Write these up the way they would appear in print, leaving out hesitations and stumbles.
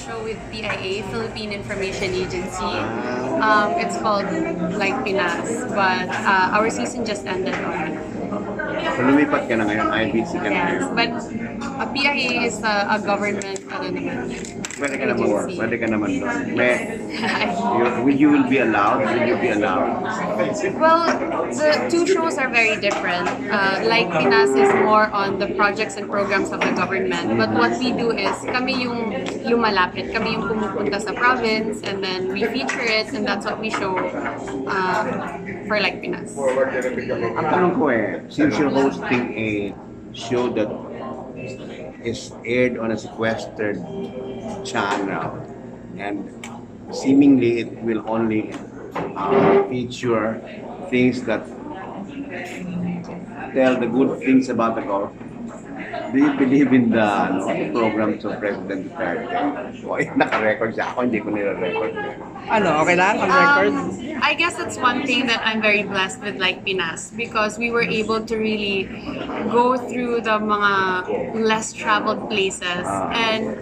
show with PIA, Philippine Information Agency. It's called Pinas, but our season just ended already. So lumipat ka na ngayon, IBC ka na Yes, ngayon. but PIA is a government agency. Pwede ka naman doon. You will be allowed? Will you be allowed? Well, the two shows are very different. Pinas is more on the projects and programs of the government. But what we do is, kami yung malapit. Kami yung pumupunta sa province and then we feature it and that's what we show for Pinas. Ang tanong ko since you're hosting a show that is aired on a sequestered channel and seemingly it will only feature things that tell the good things about the government. Do you believe in the programs of President Duterte? Naka-record siya. Ako hindi ko nire-record. Okay lang ang record? I guess that's one thing that I'm very blessed with Pinas because we were able to really go through the mga less traveled places and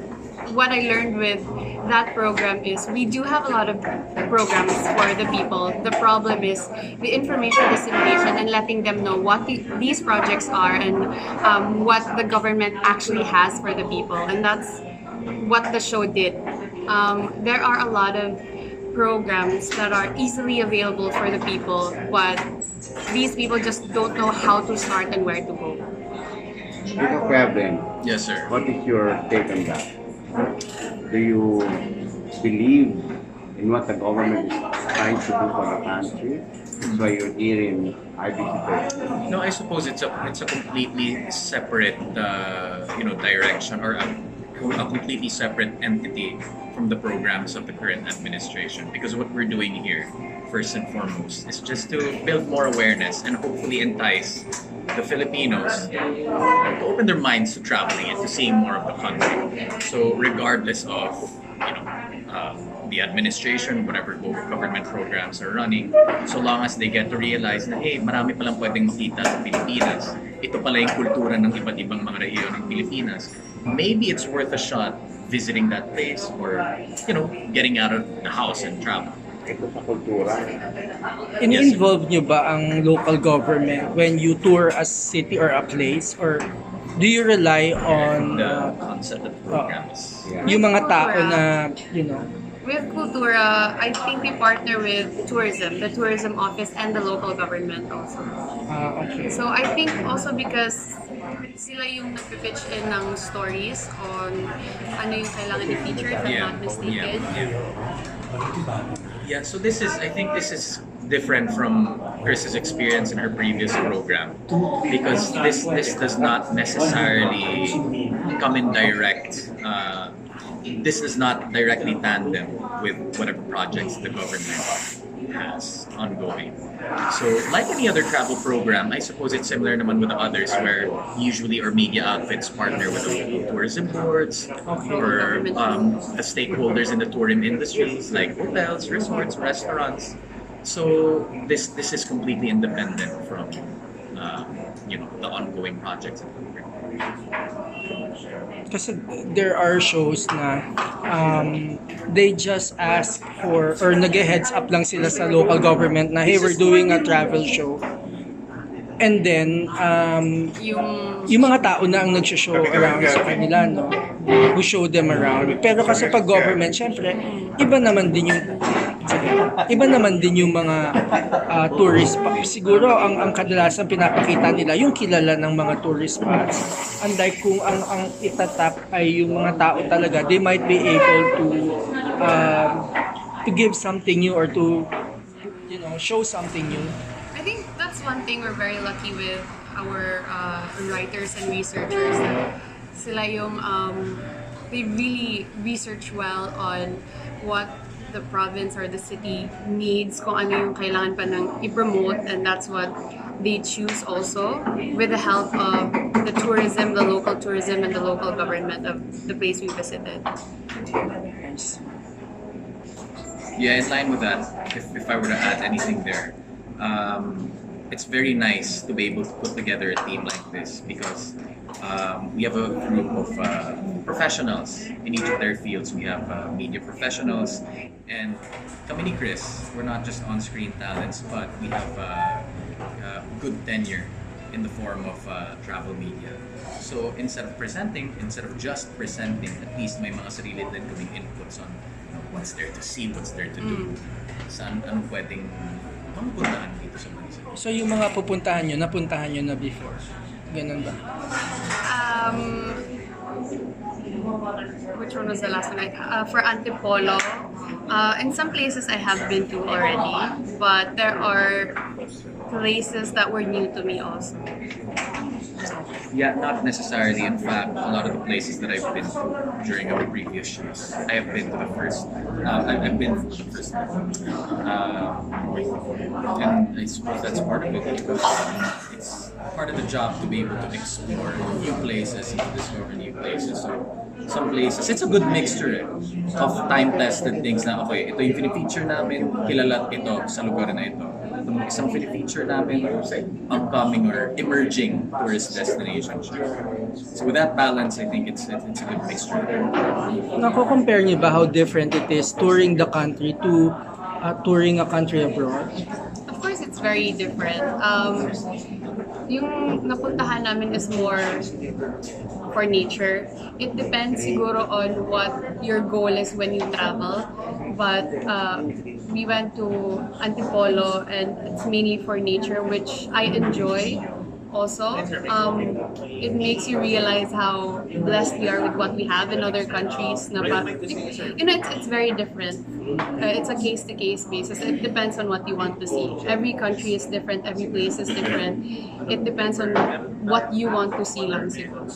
what I learned with that program is we do have a lot of programs for the people. The problem is the information dissemination and letting them know what these projects are and what the government actually has for the people. And that's what the show did. There are a lot of programs that are easily available for the people, but these people just don't know how to start and where to go. Kevin, yes, sir. what is your take on that? Do you believe in what the government is trying to do for the country? That's why you're here in IBC. No, I suppose it's a completely separate direction or a completely separate entity from the programs of the current administration. Because what we're doing here, first and foremost, is just to build more awareness and hopefully entice the Filipinos to open their minds to traveling and to seeing more of the country. So regardless of the administration, whatever government programs are running, so long as they get to realize na marami palang pwedeng makita sa Pilipinas, ito pala yung kultura ng iba't ibang mga rehiyon ng Pilipinas, maybe it's worth a shot visiting that place or getting out of the house and travel. Ito sa kultura. Ini-involve nyo ba ang local government when you tour a city or a place, or do you rely on The concept of the program is yung mga tao na, With Cooltura, I think we partner with tourism, the tourism office and the local government also. okay. So I think also because sila yung nagpipitch in ng stories on ano yung kailangan i-feature if I'm not mistaken. Yeah, so I think this is different from Kris's experience in her previous program because this does not necessarily come in direct. This is not directly tandem with whatever projects the government has ongoing. So, like any other travel program, I suppose it's similar naman with the others where usually our media outfits partner with the local tourism boards or the stakeholders in the tourism industries like hotels, resorts, restaurants. So, this is completely independent from the ongoing projects. Kasi there are shows na they just ask for or nag-heads up lang sila sa local government na hey, we're doing a travel show. And then yung mga tao na ang nag-show around sa kanila, who show them around. Pero kasi pag government, syempre, iba naman din yung mga tourist spots. Siguro ang kadalasan pinapakita nila yung kilala ng mga tourist spots. Unlike kung ang itatap ay yung mga tao talaga, they might be able to give something new or to show something new. I think that's one thing we're very lucky with our writers and researchers that sila yung they really research well on what the province or the city needs, kung ano yung kailangan pa ng i-promote, and that's what they choose also with the help of the tourism, the local tourism and the local government of the place we visited. Yeah, in line with that, if I were to add anything there, it's very nice to be able to put together a team like this because We have a group of professionals in each of their fields. We have media professionals, and kami ni Kris, we're not just on-screen talents, but we have good tenure in the form of travel media. So instead of just presenting, at least may mga sarili din kaming inputs on what's there to see, what's there to do. Saan, anong pwedeng mapuntahan dito sa bansa. So yung mga pupuntahan nyo, napuntahan nyo na before? Ganun ba? Which one was the last one? For Antipolo, in some places I have been to already, but there are places that were new to me also. Yeah, not necessarily. In fact, a lot of the places that I've been to during our previous shows, I have been to the first. I've been to the first time. And I suppose that's part of it. It's part of the job to be able to explore new places and to discover new places. So some places, it's a good mixture of time-tested things na, okay, ito yung pinifeature namin, kilala ito sa lugar na ito. Itong isang pinifeature namin, upcoming or emerging tourist destination. So with that balance, I think it's a good mixture. Nako-compare niyo ba how different it is touring the country to touring a country abroad? Of course, it's very different. Yung napuntahan namin is more for nature. It depends siguro on what your goal is when you travel. But we went to Antipolo and it's mainly for nature, which I enjoy. Also, it makes you realize how blessed we are with what we have in other countries. It's very different. It's a case-to-case basis. It depends on what you want to see. Every country is different. Every place is different. It depends on what you want to see lang siguro.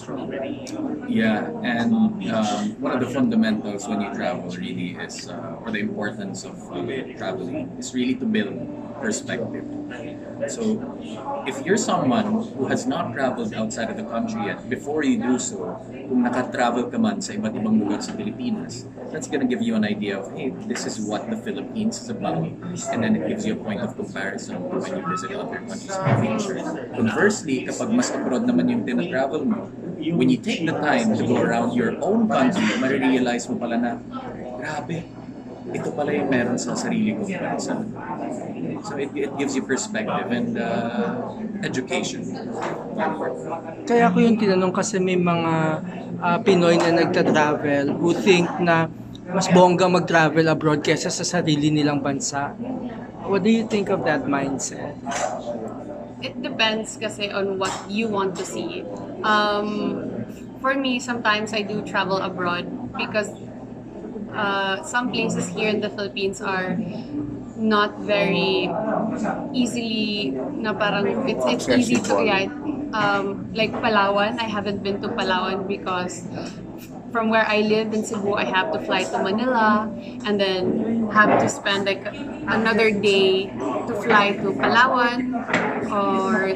Yeah, and one of the fundamentals when you travel really is, or the importance of traveling, is really to build perspective. So, if you're someone who has not traveled outside of the country yet, before you do so, kung naka-travel ka man sa iba't ibang lugar sa Pilipinas, that's gonna give you an idea of, hey, this is what the Philippines is about. And then it gives you a point of comparison when you visit other countries in the future. Conversely, kapag mas abroad naman yung tina-travel mo, when you take the time to go around your own country, marirealize mo pala na, grabe, ito pala yung meron sa sarili kong bansa. So it gives you perspective and education. Kaya ko yung tinanong kasi may mga Pinoy na nagta-travel who think na mas bongga mag-travel abroad kaysa sa sarili nilang bansa. What do you think of that mindset? It depends kasi on what you want to see. For me, sometimes I do travel abroad because some places here in the Philippines are not very easily na parang it's easy to like Palawan. I haven't been to Palawan because from where I live in Cebu, I have to fly to Manila and then have to spend like another day to fly to Palawan, or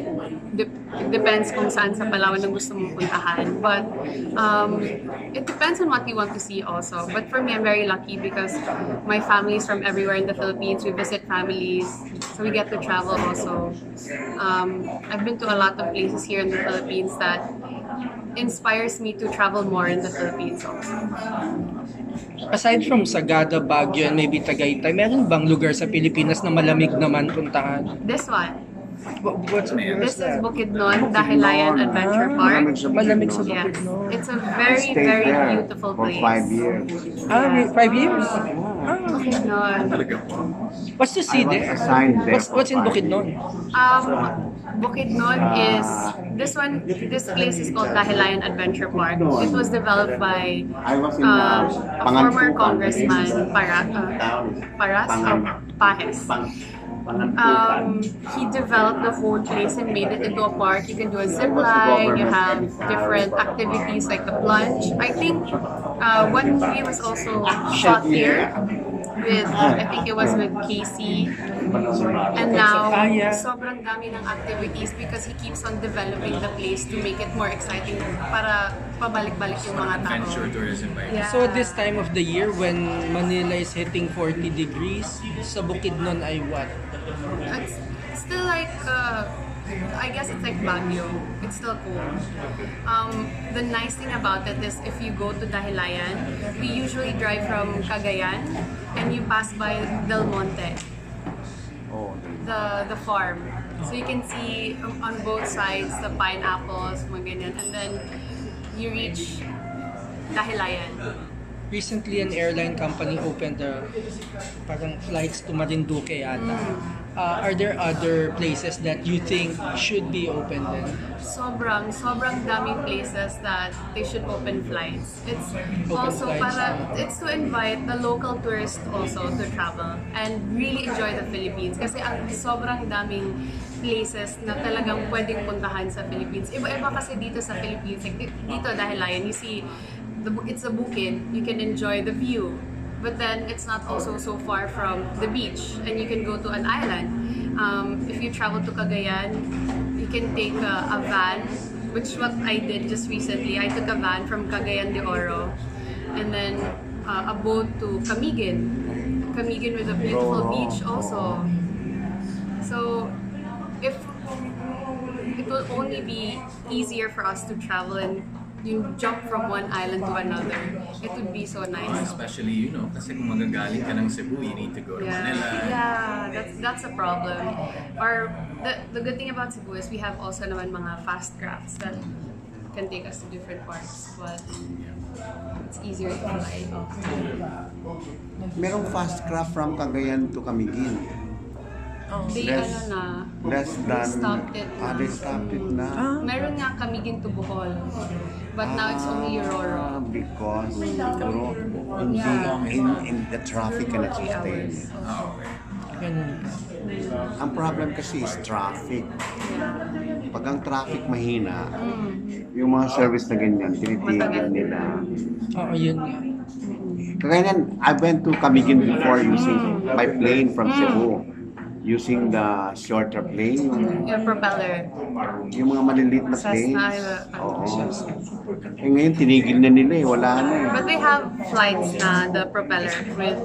depends kung saan sa Palawan na gusto mong puntahan. But it depends on what you want to see also. But for me, I'm very lucky because my family is from everywhere in the Philippines. We visit families, so we get to travel also. I've been to a lot of places here in the Philippines that inspires me to travel more in the Philippines also. Aside from Sagada, Baguio, and maybe Tagaytay, meron bang lugar sa Pilipinas na malamig naman puntahan? This one. What's This is Bukidnon, Dahilayan Adventure Park. Malamig sa Yes. Bukidnon. It's a I very, stayed very there beautiful for place. 5 years. 5 years? Bukidnon. Talaga po. What's to see I was there? assigned there What's in for 5 Bukidnon? Bukidnon is this place is called Dahilayan Adventure Park. It was developed by I was in a former Pangansukan, congressman, Pahes. He developed the whole place and made it into a park. You can do a zip line, you have different activities like the plunge. I think one movie was also shot here with, I think it was with Casey. And now, sobrang dami ng activities because he keeps on developing the place to make it more exciting para pabalik-balik yung mga tao. Adventure tourism ba yun? Yeah. So this time of the year when Manila is hitting 40 degrees, sa Bukidnon ay what? It's still like I guess it's like Baguio. It's still cool. The nice thing about it is if you go to Dahilayan, we usually drive from Cagayan and you pass by Del Monte, Oh, the farm. So you can see on both sides the pineapples, mga ganyan, and then you reach Dahilayan. Recently, an airline company opened the parang flights to Marinduque yata. Are there other places that you think should be open then? Sobrang daming places that they should open flights. It's also it's to invite the local tourists also to travel and really enjoy the Philippines. Kasi ang sobrang daming places na talagang pwedeng puntahan sa Philippines. Iba-iba kasi dito sa Philippines. Like, dito Dahilayan, you see, it's a bukid. You can enjoy the view. But then it's not also so far from the beach, and you can go to an island. If you travel to Cagayan, you can take a van, which what I did just recently. I took a van from Cagayan de Oro, and then a boat to Camiguin with a beautiful beach also. So if it will only be easier for us to travel and you jump from one island to another, it would be so nice. Especially, you know, kasi kung magagaling ka ng Cebu, you need to go to Manila. Yeah, that's a problem. Or the good thing about Cebu is we have also naman mga fast crafts that can take us to different parts, but it's easier to fly. merong fast craft from Cagayan to Camiguin. They Less than... stopped it na. They stopped it na. Meron nga Camiguin to Bohol, but now it's only Aurora. Because siguro in the traffic can sustain it. Oh, okay. Ganun. Ang problem kasi is traffic. Pag ang traffic mahina, yung mga service na ganyan, tinitigil nila. Oo, yun nga. Kaya yan, I went to Camiguin before using by plane from Cebu. Using the shorter plane, Yung propeller. yung mga maliliit na planes. Cessna. Oo. Eh ngayon, tinigil na nila eh. Wala na eh. But they have flights na the propeller with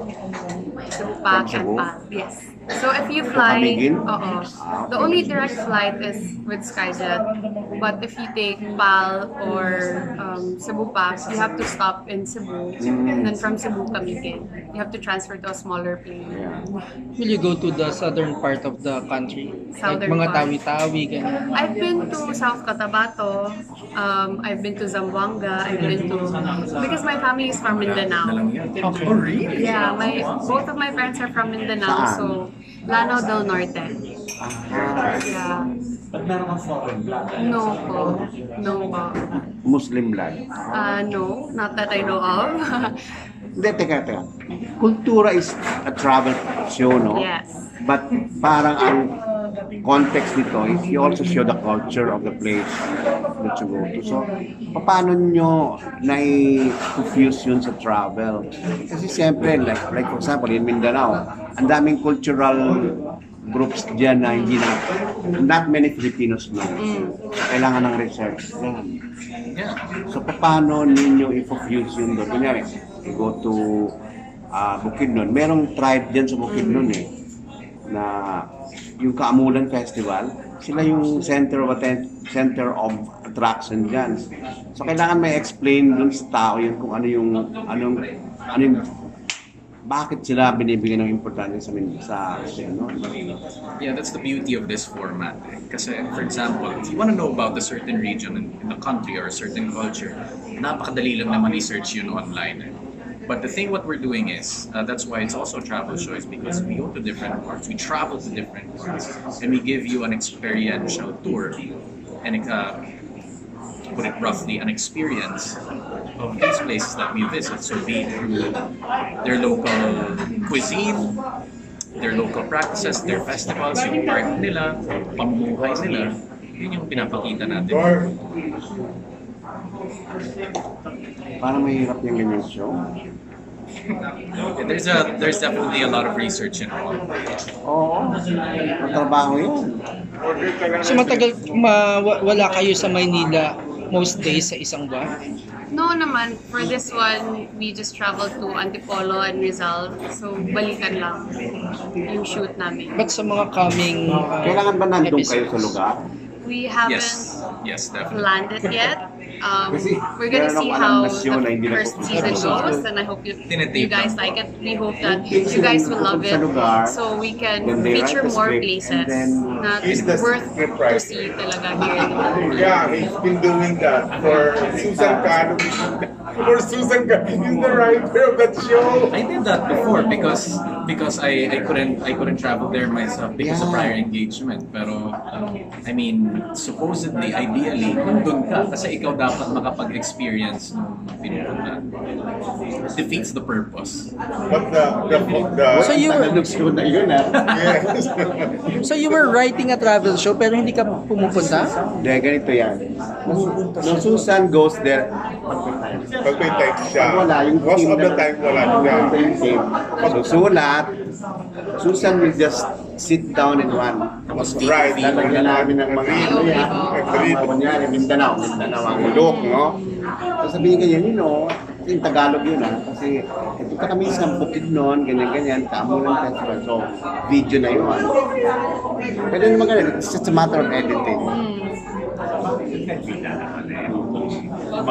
Cebu From Cebu? and PAC. Yes. So if you fly, Camiguin? the only direct flight is with Skyjet. But if you take PAL or Cebu PAC, you have to stop in Cebu. And then from Cebu, Camiguin. You have to transfer to a smaller plane. Yeah. Will you go to the southern part of the country? Southern like mga part. tawi-tawi, ganyan. I've been to South Cotabato. I've been to Zamboanga. I've been to because my family is from Mindanao. Okay. Oh, really? Yeah, both of my parents are from Mindanao, Saan? so Lanao del Norte. Ah, Yeah. No po. No po. Muslim blood. No, not that I know of. Hindi, teka. Cooltura is a travel show, no? Yes. But parang ang context nito is you also show the culture of the place that you go to. So, paano nyo na-fuse yun sa travel? Kasi siyempre, like for example, in Mindanao, ang daming cultural groups dyan na hindi na, not many Filipinos know. Kailangan ng research. Yan. Yeah. So, paano ninyo i-fuse yun doon? Kunyari, you go to Bukidnon. Merong tribe dyan sa Bukidnon eh, na yung Kaamulan Festival, sila yung center of attraction dyan. So, kailangan may explain dun sa tao yun kung ano yung bakit sila binibigyan ng importante sa ano. Yeah, that's the beauty of this format. Kasi, for example, if you want to know about a certain region in the country or a certain culture, napakadali lang naman i-search yun online. But the thing what we're doing is, that's why it's also travel shows, because we go to different parts, we travel to different parts, and we give you an experiential tour. And to put it roughly, an experience of these places that we visit. So be it through their local cuisine, their local practices, their festivals, yung art nila, pamumuhay nila, yun yung pinapakita natin. Parang mahirap yung ganyan show. There's definitely a lot of research involved. Oo, matrabaho yun. So matagal wala kayo sa Maynila most days sa isang buwan? No naman, for this one, we just traveled to Antipolo and Rizal. So, balikan lang yung shoot namin. But sa mga coming Kailangan ba nandun kayo sa episodes? lugar? We haven't Yes, definitely. landed yet. Kasi We're gonna meron see akong how alam na show na hindi the first nagpupunta season sa goes, and I hope you Tinitape guys lang. like it. We hope that you guys will love it, Sa lugar, so we can then they write feature the more script, places and then na he's the worth script to writer. see talaga here in the Philippines. Yeah, he's been doing that for Susan Cano. For Susan Cano, he's the writer of that show. I did that before because I couldn't travel there myself because of Yeah. prior engagement. Pero I mean, supposedly, ideally, nandun ka kasi ikaw dapat makapag-experience ng pinupunta. Defeats the purpose. But the So you were Tagalog show na yun, ha? yes. so you were writing a travel show pero hindi ka pumupunta? Hindi, ganito yan. Nung Susan goes there, Pag may time siya, wala yung most team of the na- time wala siya. yung team. Susulat, Susan will just sit down and run. Right. Lalagyan namin ng mga ano yan. Read. Kunyari, Mindanao ang ulok, no? So sabihin ganyan, yung Tagalog yun, ha? Kasi ito ka kami sa bukid noon, ganyan-ganyan, Kamulan Festival. So, video na yun. Pwede naman ganyan, it's just a matter of editing.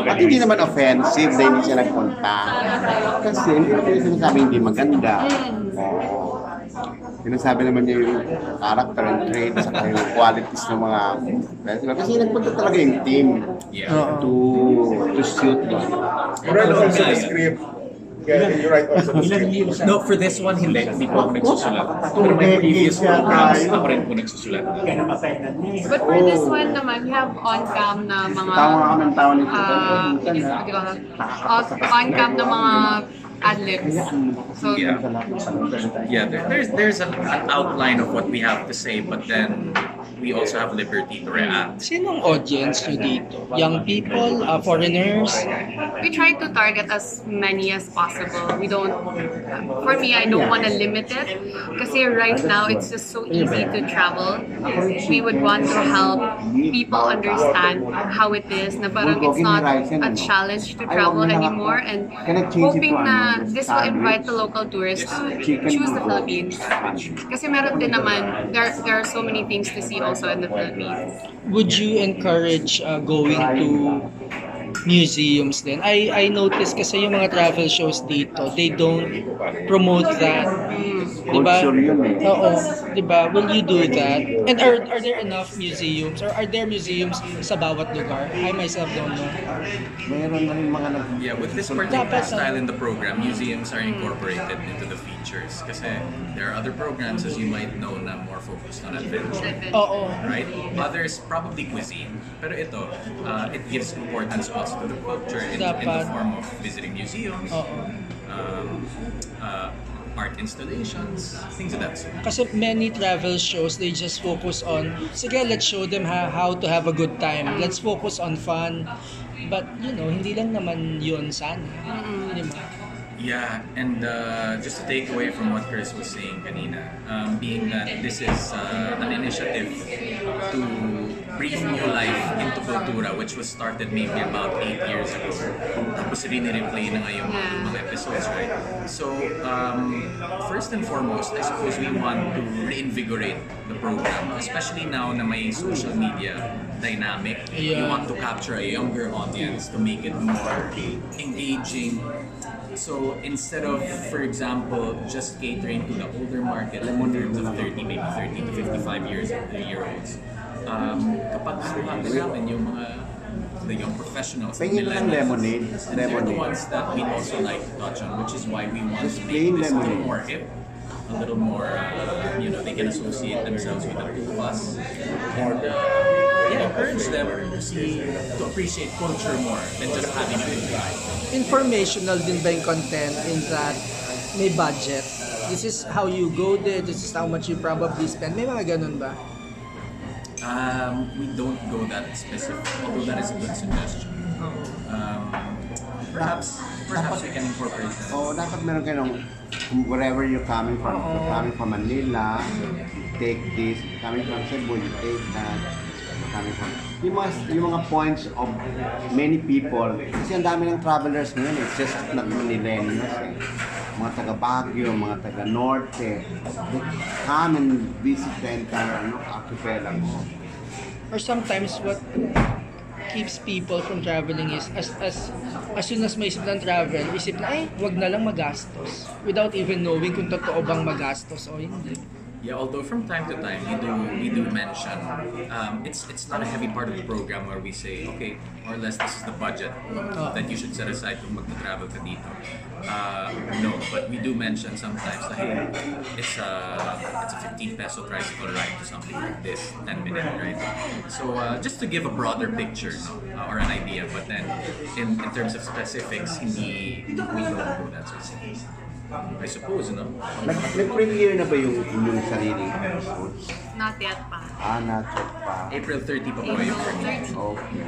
At hindi naman offensive na hindi siya nagpunta. Kasi hindi naman yung sinasabi hindi maganda. Oo. Sinasabi naman niya yung character and traits at yung qualities ng mga festival. Kasi nagpunta talaga yung team Yeah. to shoot doon. You write also the script. Yeah, you write also the script. No, for this one, hindi po ako nagsusulat. Pero my previous programs, ako rin po nagsusulat. But for this one naman, we have on-cam na mga Tawa ka ng tawa nito. what do you call it? On-cam na mga ad-libs. So, Yeah, there's an outline of what we have to say, but then we also have liberty to react. Sinong audience nyo dito? Young people? Foreigners? we try to target as many as possible. We don't, for me, I don't want to limit it. Kasi right now, it's just so easy to travel. We would want to help people understand how it is, na parang it's not a challenge to travel anymore, and hoping na this will invite the local tourists to choose the Philippines. Kasi meron din naman, there are so many things to see also in the Philippines. Would you encourage going to museums then? I noticed kasi yung mga travel shows dito, they don't promote that. Diba? Culture yun eh. Oo. Diba? Will you do that? And are there enough museums? Or are there museums sa bawat lugar? I myself don't know. Mayroon na rin mga Yeah, with this particular Dapat, style in the program, museums are incorporated into the features. Kasi there are other programs, as you might know, na more focused on adventure. Oo. Right? Others probably cuisine. Pero ito, it gives importance also to the culture in the Dapat. form of visiting museums, Oo. art installations, things of that sort. Kasi many travel shows, they just focus on, sige, let's show them how to have a good time. Let's focus on fun. But, hindi lang naman yun sana. Diba? Yeah, and just to take away from what Kris was saying kanina, being that this is an initiative to breathe new life into Cooltura, which was started maybe about 8 years ago. Tapos rini-replay na ngayon yung mga episodes, right? So, first and foremost, I suppose we want to reinvigorate the program, especially now na may social media dynamic. We Yeah. want to capture a younger audience to make it more engaging. So instead of, for example, just catering to the older market in terms of 30, maybe 30 to 55 year-olds, kapag suhat namin yung the young professionals, the Pahingin lang lemonade. and they're the ones that we also like to touch on, which is why we want Just to plain make this a little lemonade. more hip, a little more, they can associate themselves with the 2+, and encourage them to appreciate culture more than just having a good time. Informational din ba yung content in that may budget? This is how you go there, this is how much you probably spend. May mga ganun ba? We don't go that specific, although that is a good suggestion. Perhaps we can incorporate that. Oo, dapat meron kayo ng wherever you're coming from. If you're coming from Manila, you take this. Coming from Cebu, you take that. coming from. Yung mga points of many people, kasi ang dami ng travelers ngayon, it's just not millennials eh. Mga taga Baguio, mga taga Norte, they come and visit the entire archipelago. Or sometimes what keeps people from traveling is as soon as may isip ng travel, isip na wag na lang magastos without even knowing kung totoo bang magastos o hindi. Yeah, although from time to time we do mention it's not a heavy part of the program where we say, okay, more or less this is the budget that you should set aside kung magta-travel ka dito. No, but we do mention sometimes that hey, it's a 15 peso tricycle ride to something like this, 10-minute ride. So just to give a broader picture or an idea, but then in terms of specifics, we don't do that sort of thing. I suppose, no? Nag-premiere na ba yung inyong sariling episodes? Not yet pa. Not yet pa. April 30 pa po April yung premiere. 30. Okay.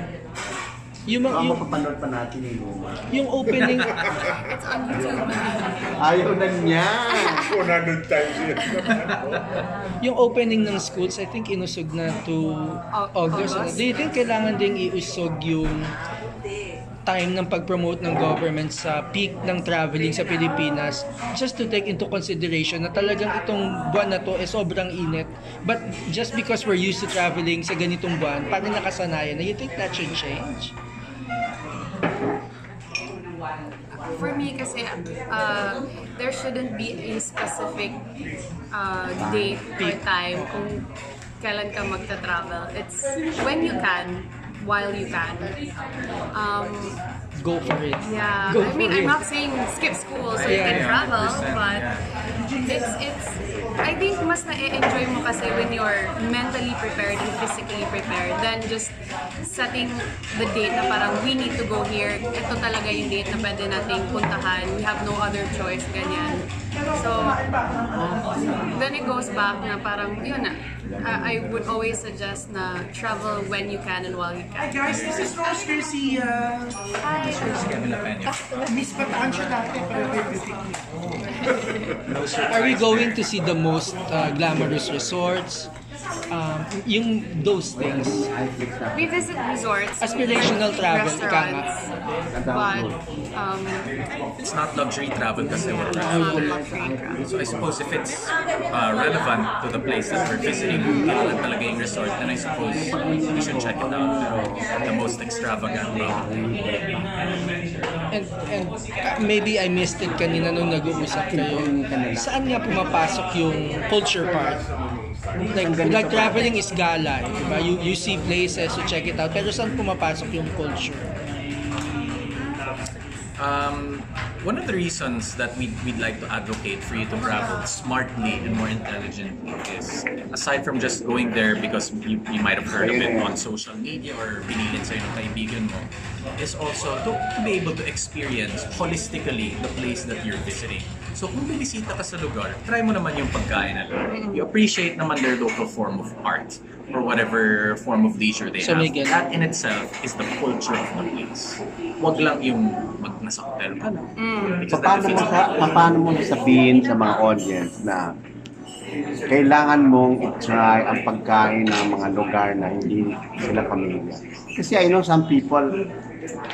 Yung Mapapanood pa natin yung luma. yung opening It's on YouTube. Ayaw na niya! 100 times yun. yung opening ng schools, I think inusog na to August. August? Do you think kailangan ding iusog yung time ng pag-promote ng government sa peak ng traveling sa Pilipinas just to take into consideration na talagang itong buwan na to sobrang init, but just because we're used to traveling sa ganitong buwan, parang nakasanayan na, you think that should change? For me kasi, there shouldn't be a specific date or time kung kailan ka magta-travel. It's when you can, while you can. Go for it. Yeah, Go I mean, for I'm it. not saying skip school so you can travel, 100%, but it's I think mas na-enjoy mo kasi when you're mentally prepared and physically prepared than just setting the date na parang we need to go here. Ito talaga yung date na pwede nating puntahan. We have no other choice, ganyan. So, then it goes back na parang, yun na. I would always suggest na travel when you can and while you can. Guys, this is Rose Garcia. Hi! Kevin Lapena. Miss Bataan siya dati, pero very beautiful. Are we going to see the most glamorous resorts? Yung those things. We visit resorts. Aspirational travel, ika nga. restaurants, but It's not luxury travel kasi we're it's not luxury travel. So I suppose if it's relevant to the place that we're visiting, kailangan talaga yung resort, then I suppose we should check it out. Pero the most extravagant And maybe I missed it kanina nung nag-uusap kayo. Saan nga pumapasok yung culture part? Like traveling is gala, diba? You see places, you check it out, pero saan pumapasok yung culture? One of the reasons that we'd like to advocate for you to travel smartly and more intelligently is, aside from just going there because you might have heard of it on social media or binilin sa'yo ng kaibigan mo, is also to be able to experience holistically the place that you're visiting. So kung binisita ka sa lugar, try mo naman yung pagkain nila. You appreciate naman their local form of art or whatever form of leisure they So, have. Miguel, That in itself is the culture of the place. Huwag lang yung nasa hotel ka lang. Because that defeats the purpose. Paano mo sabihin sa mga audience na kailangan mong i-try ang pagkain ng mga lugar na hindi sila pamilya? Kasi I know some people,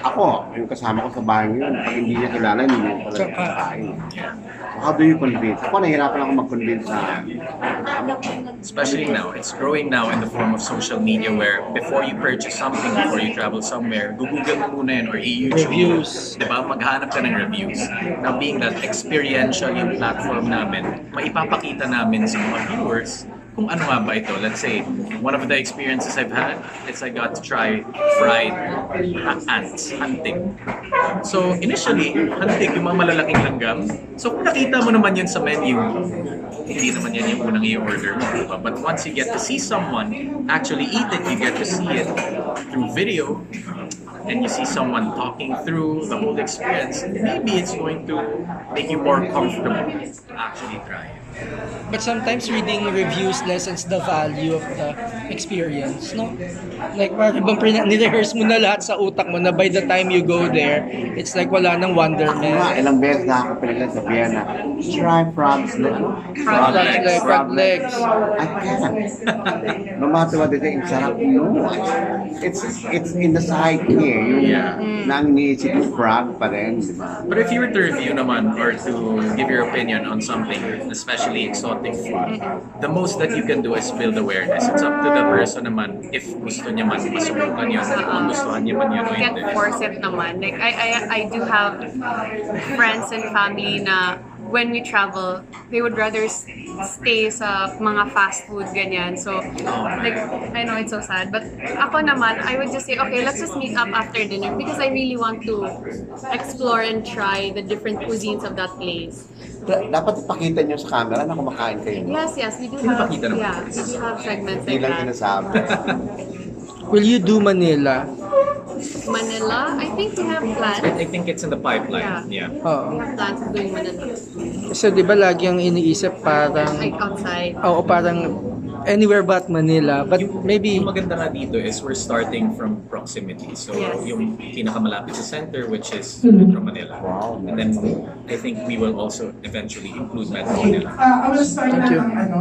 ako, yung kasama ko sa bahay yun, pag hindi niya kilala, hindi niya talaga kakain. So how do you convince? Ako, nahirapan ako mag-convince sa Especially now, it's growing now in the form of social media where before you purchase something, before you travel somewhere, Google mo muna yun or i-YouTube. Reviews. Diba? Maghanap ka ng reviews. Now being that experiential yung platform namin, maipapakita namin sa mga viewers kung ano nga ba ito. Let's say, one of the experiences I've had is I got to try fried ants, hunting. So initially, hunting yung mga malalaking langgam. So kung nakita mo naman yun sa menu, hindi naman yan yung unang i-order mo. Diba? But once you get to see someone actually eat it, you get to see it through video, and you see someone talking through the whole experience, maybe it's going to make you more comfortable to actually try it. But sometimes reading reviews lessens the value of the experience, no? Like, parang bang nirehearse mo na lahat sa utak mo na by the time you go there, it's like wala nang Ako nga, wonderment. ilang beses na ako pinaglan sa Vienna. Try frogs legs. Frog legs, frog legs. I can't. No matter what they say, it's sarap. No. It's in the side here. Yung Yeah. nang niisip yung frog pa rin, di ba? But if you were to review naman or to give your opinion on something, especially exotic food, the most that you can do is build awareness. It's up to the person naman if gusto niya man masubukan yun, kung gustuhan niya man yun o Can't hindi. force it naman. Like, I do have friends and family na when we travel, they would rather stay sa mga fast food, ganyan. So, like, I know it's so sad. But ako naman, I would just say, okay, let's just meet up after dinner because I really want to explore and try the different cuisines of that place. Dapat ipakita nyo sa camera na kumakain kayo. Yes, we do have, Pinapakita naman. yeah, we do have segments Hindi like lang that. sinasabi. Will you do Manila? Manila, I think we have plans. I think it's in the pipeline. Yeah. We Oo. have plans of doing Manila. Kasi di ba lagi ang iniisip parang, Like outside. oo, parang anywhere but Manila. But maybe, Yung maganda nga dito is we're starting from proximity. So, Yes. yung pinakamalapit sa center, which is Metro Manila. Wow. And then, I think we will also eventually include Metro Manila. I was starting Thank you. ng ano,